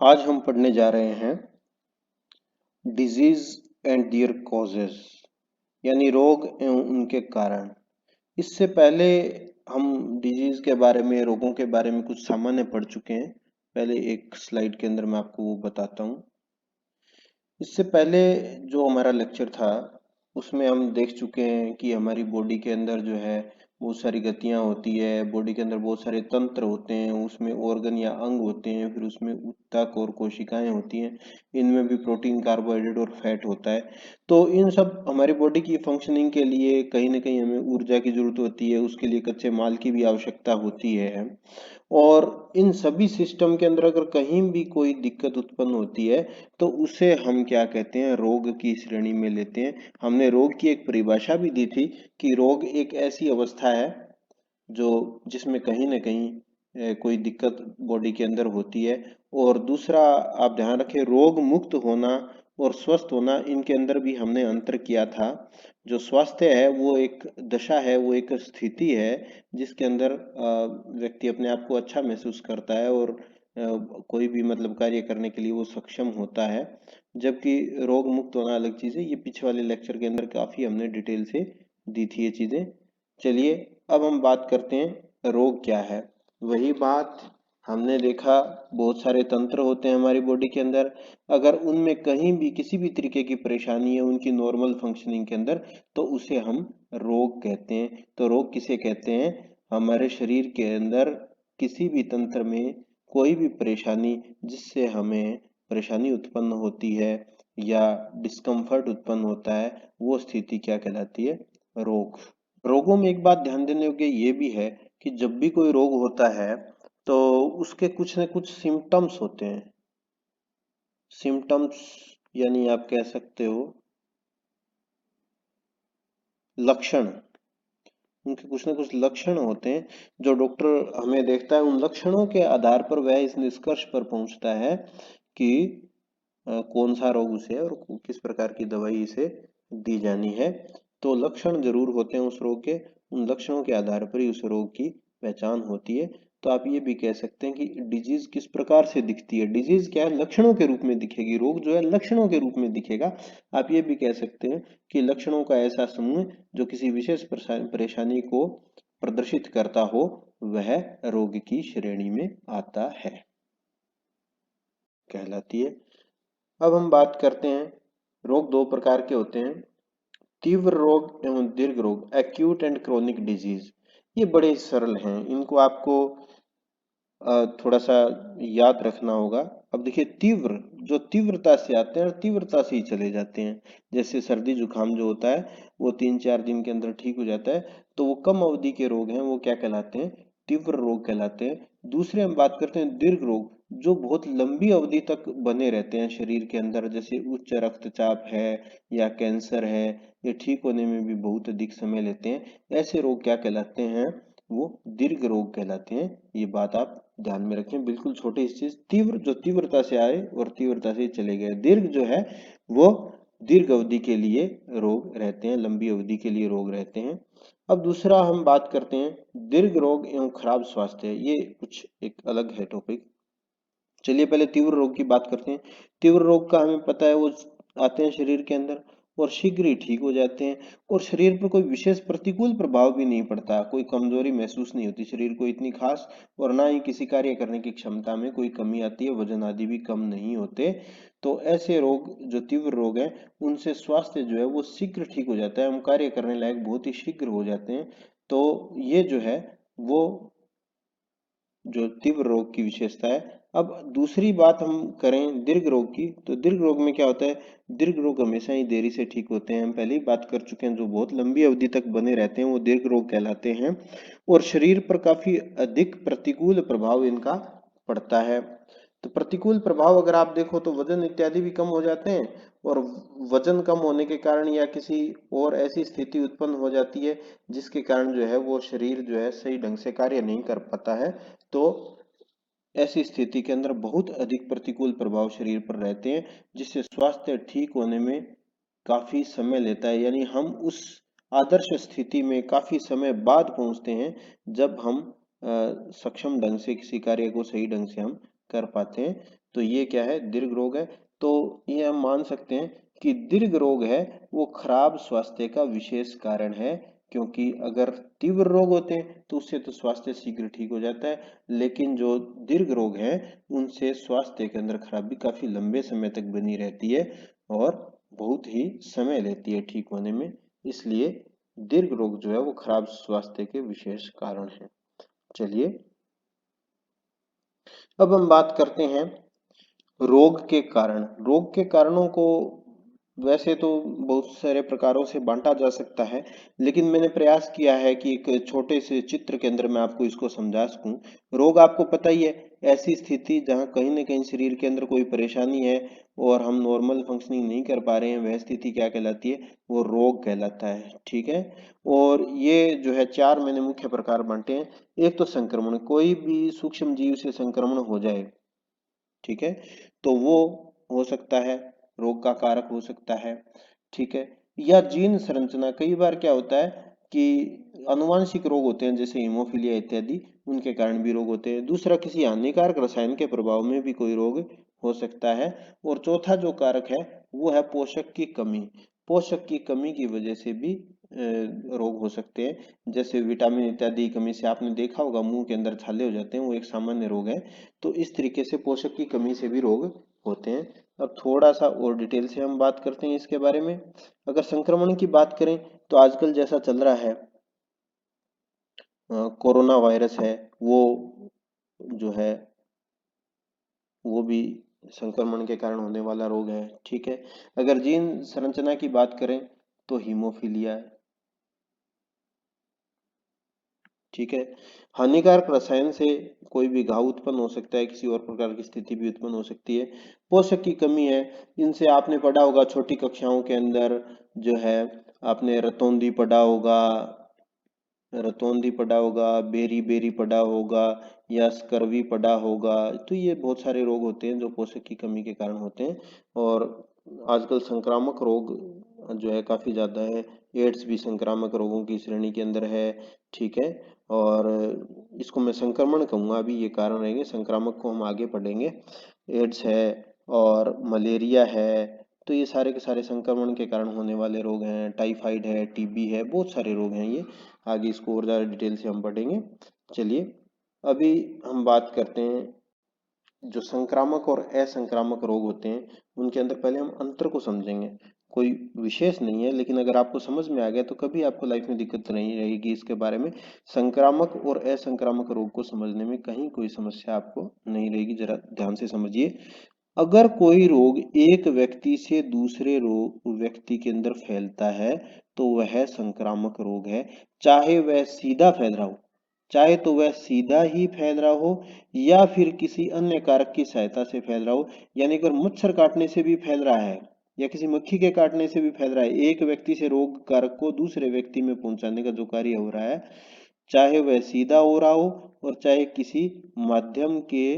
आज हम पढ़ने जा रहे हैं डिजीज एंड दियर कॉजेज, यानी रोग एवं उनके कारण। इससे पहले हम डिजीज के बारे में, रोगों के बारे में कुछ सामान्य पढ़ चुके हैं। पहले एक स्लाइड के अंदर मैं आपको वो बताता हूँ। इससे पहले जो हमारा लेक्चर था उसमें हम देख चुके हैं कि हमारी बॉडी के अंदर जो है बहुत सारी गतियां होती है। बॉडी के अंदर बहुत सारे तंत्र होते हैं, उसमें ऑर्गन या अंग होते हैं, फिर उसमें ऊतक और कोशिकाएं होती हैं। इनमें भी प्रोटीन, कार्बोहाइड्रेट और फैट होता है। तो इन सब हमारी बॉडी की फंक्शनिंग के लिए कहीं ना कहीं हमें ऊर्जा की जरूरत होती है, उसके लिए कच्चे माल की भी आवश्यकता होती है। और इन सभी सिस्टम के अंदर अगर कहीं भी कोई दिक्कत उत्पन्न होती है तो उसे हम क्या कहते हैं, रोग की श्रेणी में लेते हैं। हमने रोग की एक परिभाषा भी दी थी कि रोग एक ऐसी अवस्था है जो जिसमें कहीं ना कहीं कोई दिक्कत बॉडी के अंदर होती है। और दूसरा, आप ध्यान रखें, रोग मुक्त होना और स्वस्थ होना, इनके अंदर भी हमने अंतर किया था। जो स्वास्थ्य है वो एक दशा है, वो एक स्थिति है जिसके अंदर व्यक्ति अपने आप को अच्छा महसूस करता है और कोई भी मतलब कार्य करने के लिए वो सक्षम होता है। जबकि रोग मुक्त होना अलग चीज है। ये पीछे वाले लेक्चर के अंदर काफी हमने डिटेल से दी थी ये चीजें। चलिए अब हम बात करते हैं रोग क्या है। वही बात हमने देखा, बहुत सारे तंत्र होते हैं हमारी बॉडी के अंदर। अगर उनमें कहीं भी किसी भी तरीके की परेशानी है उनकी नॉर्मल फंक्शनिंग के अंदर, तो उसे हम रोग कहते हैं। तो रोग किसे कहते हैं? हमारे शरीर के अंदर किसी भी तंत्र में कोई भी परेशानी जिससे हमें परेशानी उत्पन्न होती है या डिस्कम्फर्ट उत्पन्न होता है, वो स्थिति क्या कहलाती है? रोग। रोगों में एक बात ध्यान देने योग्य ये भी है कि जब भी कोई रोग होता है तो उसके कुछ न कुछ सिम्टम्स होते हैं। सिम्टम्स यानी आप कह सकते हो लक्षण। उनके कुछ न कुछ लक्षण होते हैं जो डॉक्टर हमें देखता है। उन लक्षणों के आधार पर वह इस निष्कर्ष पर पहुंचता है कि कौन सा रोग उसे है और किस प्रकार की दवाई इसे दी जानी है। तो लक्षण जरूर होते हैं उस रोग के। उन लक्षणों के आधार पर ही उस रोग की पहचान होती है। तो आप ये भी कह सकते हैं कि डिजीज किस प्रकार से दिखती है। डिजीज क्या है? लक्षणों के रूप में दिखेगी। रोग जो है लक्षणों के रूप में दिखेगा। आप ये भी कह सकते हैं कि लक्षणों का ऐसा समूह जो किसी विशेष परेशानी को प्रदर्शित करता हो वह रोग की श्रेणी में आता है, कहलाती है। अब हम बात करते हैं, रोग दो प्रकार के होते हैं, तीव्र रोग एवं दीर्घ रोग, एक्यूट एंड क्रोनिक डिजीज। ये बड़े सरल हैं, इनको आपको थोड़ा सा याद रखना होगा। अब देखिए, तीव्र जो तीव्रता से आते हैं और तीव्रता से ही चले जाते हैं। जैसे सर्दी जुकाम जो होता है वो 3-4 दिन के अंदर ठीक हो जाता है, तो वो कम अवधि के रोग हैं, वो क्या कहलाते हैं? तीव्र रोग कहलाते हैं। दूसरे हम बात करते हैं दीर्घ रोग, जो बहुत लंबी अवधि तक बने रहते हैं शरीर के अंदर। जैसे उच्च रक्तचाप है या कैंसर है, ये ठीक होने में भी बहुत अधिक समय लेते हैं। ऐसे रोग क्या कहलाते हैं? वो दीर्घ रोग कहलाते हैं। ये बात आप ध्यान में रखें, बिल्कुल छोटी सी चीज। तीव्र जो तीव्रता से आए और तीव्रता से चले गए। दीर्घ जो है वो दीर्घ अवधि के लिए रोग रहते हैं, लंबी अवधि के लिए रोग रहते हैं। अब दूसरा हम बात करते हैं दीर्घ रोग एवं खराब स्वास्थ्य। ये कुछ एक अलग है टॉपिक। चलिए पहले तीव्र रोग की बात करते हैं। तीव्र रोग का हमें पता है वो आते हैं शरीर के अंदर और शीघ्र ही ठीक हो जाते हैं, और शरीर पर कोई विशेष प्रतिकूल प्रभाव भी नहीं पड़ता। कोई कमजोरी महसूस नहीं होती शरीर को इतनी खास, और ना ही किसी कार्य करने की क्षमता में कोई कमी आती है। वजन आदि भी कम नहीं होते। तो ऐसे रोग जो तीव्र रोग हैं उनसे स्वास्थ्य जो है वो शीघ्र ठीक हो जाता है। हम कार्य करने लायक बहुत ही शीघ्र हो जाते हैं। तो ये जो है वो जो तीव्र रोग की विशेषता है। अब दूसरी बात हम करें दीर्घ रोग की, तो दीर्घ रोग में क्या होता है? दीर्घ रोग हमेशा ही देरी से ठीक होते हैं। हम पहले ही बात कर चुके हैं, जो बहुत लंबी अवधि तक बने रहते हैं वो दीर्घ रोग कहलाते हैं। और शरीर पर काफी अधिक प्रतिकूल प्रभाव इनका पड़ता है। तो प्रतिकूल प्रभाव अगर आप देखो तो वजन इत्यादि भी कम हो जाते हैं, और वजन कम होने के कारण या किसी और ऐसी स्थिति उत्पन्न हो जाती है जिसके कारण जो है वो शरीर जो है सही ढंग से कार्य नहीं कर पाता है। तो ऐसी स्थिति के अंदर बहुत अधिक प्रतिकूल प्रभाव शरीर पर रहते हैं, जिससे स्वास्थ्य ठीक होने में काफी समय लेता है। यानी हम उस आदर्श स्थिति में काफी समय बाद पहुंचते हैं जब हम सक्षम ढंग से किसी कार्य को सही ढंग से हम कर पाते हैं। तो ये क्या है, दीर्घ रोग है। तो ये हम मान सकते हैं कि दीर्घ रोग है वो खराब स्वास्थ्य का विशेष कारण है, क्योंकि अगर तीव्र रोग होते हैं तो उससे तो स्वास्थ्य शीघ्र ठीक हो जाता है, लेकिन जो दीर्घ रोग है उनसे स्वास्थ्य के अंदर खराबी काफी लंबे समय तक बनी रहती है और बहुत ही समय लेती है ठीक होने में। इसलिए दीर्घ रोग जो है वो खराब स्वास्थ्य के विशेष कारण है। चलिए अब हम बात करते हैं रोग के कारण। रोग के कारणों को वैसे तो बहुत सारे प्रकारों से बांटा जा सकता है, लेकिन मैंने प्रयास किया है कि एक छोटे से चित्र के अंदर मैं आपको इसको समझा सकूं। रोग आपको पता ही है, ऐसी स्थिति जहां कहीं ना कहीं शरीर के अंदर कोई परेशानी है और हम नॉर्मल फंक्शनिंग नहीं कर पा रहे हैं, वह स्थिति क्या कहलाती है, वो रोग कहलाता है। ठीक है। और ये जो है चार मैंने मुख्य प्रकार बांटे हैं। एक तो संक्रमण, कोई भी सूक्ष्म जीव से संक्रमण हो जाए, ठीक है, तो वो हो सकता है, रोग का कारक हो सकता है। ठीक है। या जीन संरचना, कई बार क्या होता है कि आनुवांशिक रोग होते हैं जैसे हीमोफीलिया इत्यादि, उनके कारण भी रोग होते हैं। दूसरा, किसी हानिकारक रसायन के प्रभाव में भी कोई रोग हो सकता है। और चौथा जो कारक है वो है पोषक की कमी। पोषक की कमी की वजह से भी रोग हो सकते हैं, जैसे विटामिन इत्यादि की कमी से आपने देखा होगा मुंह के अंदर छाले हो जाते हैं, वो एक सामान्य रोग है। तो इस तरीके से पोषक की कमी से भी रोग होते हैं। अब थोड़ा सा और डिटेल से हम बात करते हैं इसके बारे में। अगर संक्रमण की बात करें तो आजकल जैसा चल रहा है, कोरोना वायरस है, वो जो है वो भी संक्रमण के कारण होने वाला रोग है। ठीक है। अगर जीन संरचना की बात करें तो हीमोफीलिया है। ठीक है। हानिकारक रसायन से कोई भी घाव उत्पन्न हो सकता है, किसी और प्रकार की स्थिति भी उत्पन्न हो सकती है। पोषक की कमी है, इनसे आपने पढ़ा होगा छोटी कक्षाओं के अंदर, जो है आपने रतौंधी पढ़ा होगा, रतौंधी पढ़ा होगा, बेरी बेरी पढ़ा होगा, या स्कर्वी पढ़ा होगा। तो ये बहुत सारे रोग होते हैं जो पोषक की कमी के कारण होते हैं। और आजकल संक्रामक रोग जो है काफी ज्यादा है। एड्स भी संक्रामक रोगों की श्रेणी के अंदर है। ठीक है। और इसको मैं संक्रमण कहूंगा, अभी ये कारण रहेंगे, संक्रामक को हम आगे पढ़ेंगे। एड्स है और मलेरिया है, तो ये सारे के सारे संक्रमण के कारण होने वाले रोग हैं। टाइफाइड है, टीबी है, बहुत सारे रोग हैं ये। आगे इसको और ज़्यादा डिटेल से हम पढ़ेंगे। चलिए अभी हम बात करते हैं जो संक्रामक और असंक्रामक रोग होते हैं, उनके अंदर पहले हम अंतर को समझेंगे। कोई विशेष नहीं है, लेकिन अगर आपको समझ में आ गया तो कभी आपको लाइफ में दिक्कत नहीं रहेगी इसके बारे में। संक्रामक और असंक्रामक रोग को समझने में कहीं कोई समस्या आपको नहीं रहेगी, जरा ध्यान से समझिए। अगर कोई रोग एक व्यक्ति से दूसरे रोग व्यक्ति के अंदर फैलता है तो वह संक्रामक रोग है। चाहे वह सीधा फैल रहा हो, चाहे तो वह सीधा ही फैल रहा हो या फिर किसी अन्य कारक की सहायता से फैल रहा हो। यानी अगर मच्छर काटने से भी फैल रहा है या किसी मक्खी के काटने से भी फैल रहा है, एक व्यक्ति से रोग कारक को दूसरे व्यक्ति में पहुंचाने का जो कार्य हो रहा है, चाहे वह सीधा हो रहा हो और चाहे किसी माध्यम के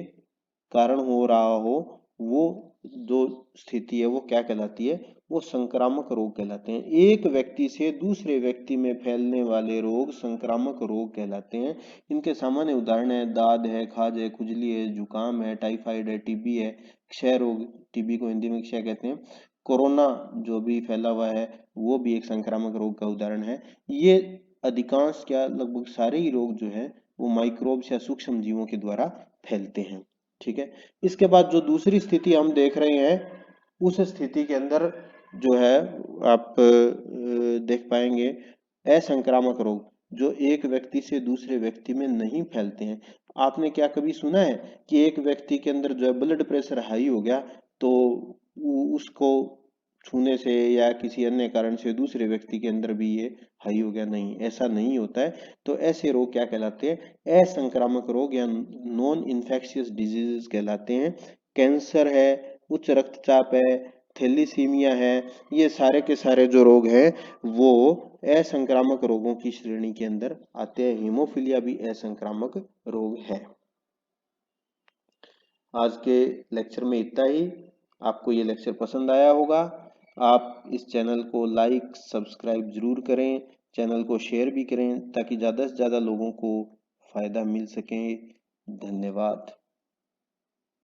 कारण हो रहा हो, वो जो स्थिति है वो क्या कहलाती है, वो संक्रामक रोग कहलाते हैं। एक व्यक्ति से दूसरे व्यक्ति में फैलने वाले रोग संक्रामक रोग कहलाते हैं। इनके सामान्य उदाहरण है दाद है, खाज है, खुजली है, जुकाम है, टाइफाइड है, टीबी है, क्षय रोग, टीबी को हिंदी में क्षय कहते हैं। कोरोना जो भी फैला हुआ है वो भी एक संक्रामक रोग का उदाहरण है। ये अधिकांश क्या लगभग सारे ही रोग जो है वो माइक्रोब्स या सूक्ष्म जीवों के द्वारा फैलते हैं। ठीक है। इसके बाद जो दूसरी स्थिति हम देख रहे हैं, उस स्थिति के अंदर जो है आप देख पाएंगे असंक्रामक रोग, जो एक व्यक्ति से दूसरे व्यक्ति में नहीं फैलते हैं। आपने क्या कभी सुना है कि एक व्यक्ति के अंदर जो है ब्लड प्रेशर हाई हो गया तो उसको छूने से या किसी अन्य कारण से दूसरे व्यक्ति के अंदर भी ये हाई हो गया? नहीं, ऐसा नहीं होता है। तो ऐसे रोग क्या कहलाते हैं? असंक्रामक रोग या नॉन इन्फेक्शियस डिजीजेस कहलाते हैं। कैंसर है, उच्च रक्तचाप है, थैलीसीमिया है, ये सारे के सारे जो रोग हैं वो असंक्रामक रोगों की श्रेणी के अंदर आते हैं। हीमोफीलिया भी असंक्रामक रोग है। आज के लेक्चर में इतना ही। आपको ये लेक्चर पसंद आया होगा। आप इस चैनल को लाइक सब्सक्राइब जरूर करें, चैनल को शेयर भी करें ताकि ज़्यादा से ज़्यादा लोगों को फायदा मिल सके। धन्यवाद।